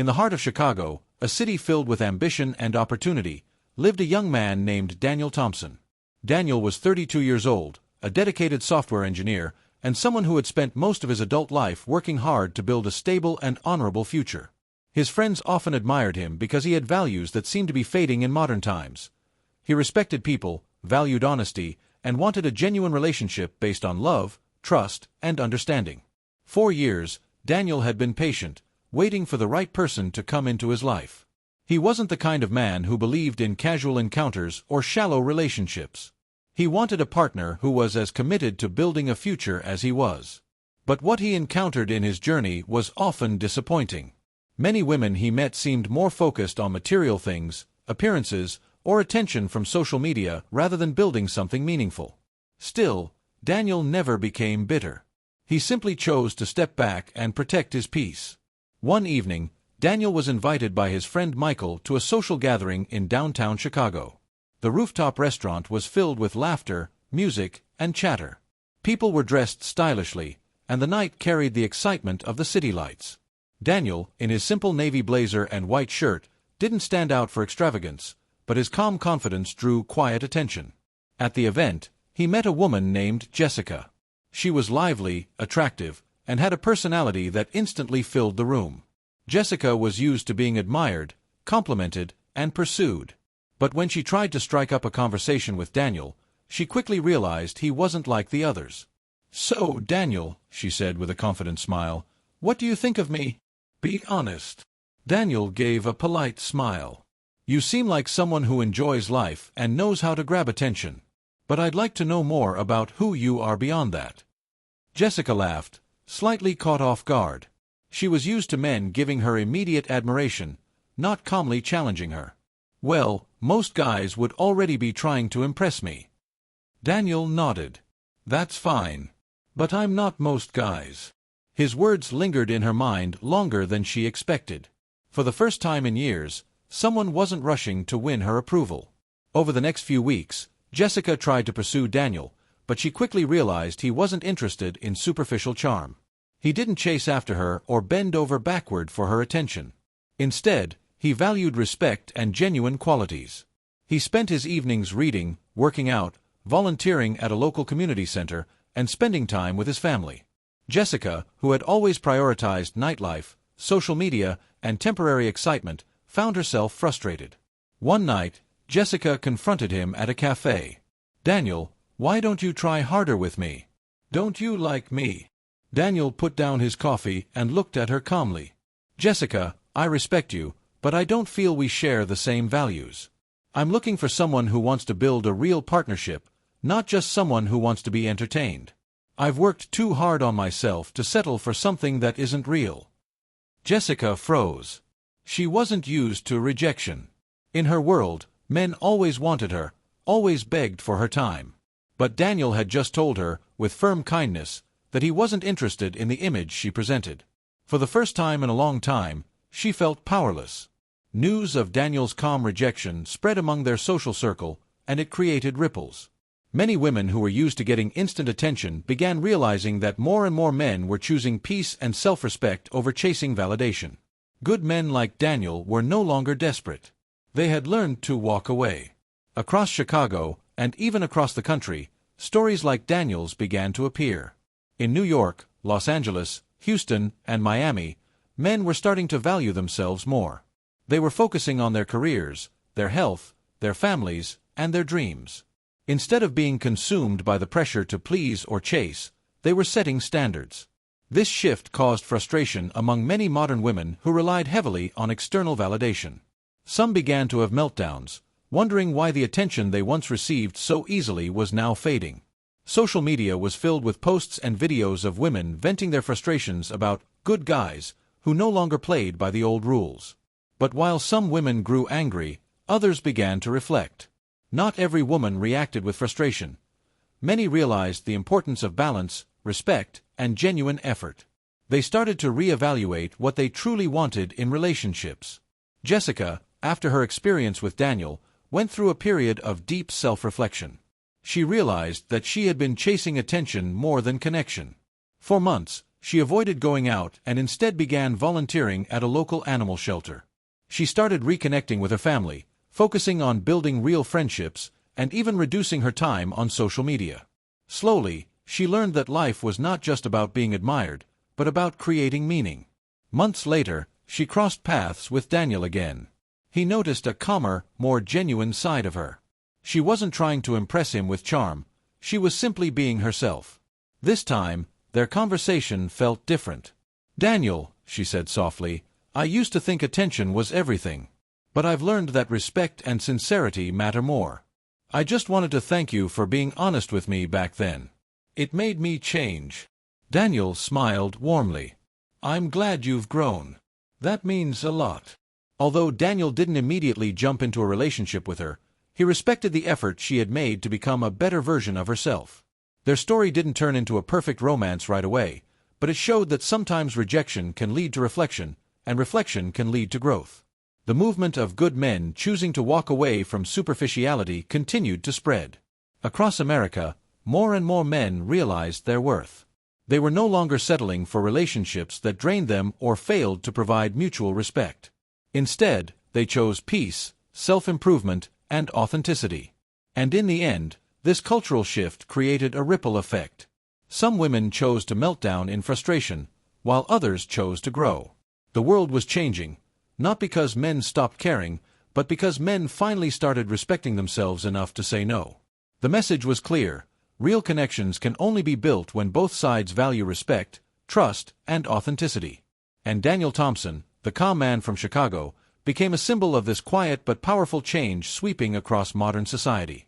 In the heart of Chicago, a city filled with ambition and opportunity, lived a young man named Daniel Thompson. Daniel was 32 years old, a dedicated software engineer, and someone who had spent most of his adult life working hard to build a stable and honorable future. His friends often admired him because he had values that seemed to be fading in modern times. He respected people, valued honesty, and wanted a genuine relationship based on love, trust, and understanding. 4 years, Daniel had been patient, waiting for the right person to come into his life. He wasn't the kind of man who believed in casual encounters or shallow relationships. He wanted a partner who was as committed to building a future as he was. But what he encountered in his journey was often disappointing. Many women he met seemed more focused on material things, appearances, or attention from social media rather than building something meaningful. Still, Daniel never became bitter. He simply chose to step back and protect his peace. One evening, Daniel was invited by his friend Michael to a social gathering in downtown Chicago. The rooftop restaurant was filled with laughter, music, and chatter. People were dressed stylishly, and the night carried the excitement of the city lights. Daniel, in his simple navy blazer and white shirt, didn't stand out for extravagance, but his calm confidence drew quiet attention. At the event, he met a woman named Jessica. She was lively, attractive, and had a personality that instantly filled the room. Jessica was used to being admired, complimented, and pursued. But when she tried to strike up a conversation with Daniel, she quickly realized he wasn't like the others. "So, Daniel," she said with a confident smile, "what do you think of me? Be honest." Daniel gave a polite smile. "You seem like someone who enjoys life and knows how to grab attention. But I'd like to know more about who you are beyond that." Jessica laughed, slightly caught off guard. She was used to men giving her immediate admiration, not calmly challenging her. "Well, most guys would already be trying to impress me." Daniel nodded. "That's fine. But I'm not most guys." His words lingered in her mind longer than she expected. For the first time in years, someone wasn't rushing to win her approval. Over the next few weeks, Jessica tried to pursue Daniel, but she quickly realized he wasn't interested in superficial charm. He didn't chase after her or bend over backward for her attention. Instead, he valued respect and genuine qualities. He spent his evenings reading, working out, volunteering at a local community center, and spending time with his family. Jessica, who had always prioritized nightlife, social media, and temporary excitement, found herself frustrated. One night, Jessica confronted him at a cafe. "Daniel, why don't you try harder with me? Don't you like me?" Daniel put down his coffee and looked at her calmly. "Jessica, I respect you, but I don't feel we share the same values. I'm looking for someone who wants to build a real partnership, not just someone who wants to be entertained. I've worked too hard on myself to settle for something that isn't real." Jessica froze. She wasn't used to rejection. In her world, men always wanted her, always begged for her time. But Daniel had just told her, with firm kindness, that he wasn't interested in the image she presented. For the first time in a long time, she felt powerless. News of Daniel's calm rejection spread among their social circle, and it created ripples. Many women who were used to getting instant attention began realizing that more and more men were choosing peace and self-respect over chasing validation. Good men like Daniel were no longer desperate. They had learned to walk away. Across Chicago, and even across the country, stories like Daniel's began to appear. In New York, Los Angeles, Houston, and Miami, men were starting to value themselves more. They were focusing on their careers, their health, their families, and their dreams. Instead of being consumed by the pressure to please or chase, they were setting standards. This shift caused frustration among many modern women who relied heavily on external validation. Some began to have meltdowns, wondering why the attention they once received so easily was now fading. Social media was filled with posts and videos of women venting their frustrations about good guys who no longer played by the old rules. But while some women grew angry, others began to reflect. Not every woman reacted with frustration. Many realized the importance of balance, respect, and genuine effort. They started to reevaluate what they truly wanted in relationships. Jessica, after her experience with Daniel, went through a period of deep self-reflection. She realized that she had been chasing attention more than connection. For months, She avoided going out and instead began volunteering at a local animal shelter. She started reconnecting with her family, focusing on building real friendships, and even reducing her time on social media. Slowly, she learned that life was not just about being admired, but about creating meaning. Months later, she crossed paths with Daniel again. He noticed a calmer, more genuine side of her. She wasn't trying to impress him with charm, she was simply being herself. This time, their conversation felt different. "Daniel," she said softly, "I used to think attention was everything. But I've learned that respect and sincerity matter more. I just wanted to thank you for being honest with me back then. It made me change." Daniel smiled warmly. "I'm glad you've grown. That means a lot." Although Daniel didn't immediately jump into a relationship with her, he respected the effort she had made to become a better version of herself. Their story didn't turn into a perfect romance right away, but it showed that sometimes rejection can lead to reflection, and reflection can lead to growth. The movement of good men choosing to walk away from superficiality continued to spread. Across America, more and more men realized their worth. They were no longer settling for relationships that drained them or failed to provide mutual respect. Instead, they chose peace, self-improvement, and authenticity. And in the end, this cultural shift created a ripple effect. Some women chose to melt down in frustration, while others chose to grow. The world was changing, not because men stopped caring, but because men finally started respecting themselves enough to say no. The message was clear: real connections can only be built when both sides value respect, trust, and authenticity. And Daniel Thompson, the calm man from Chicago, became a symbol of this quiet but powerful change sweeping across modern society.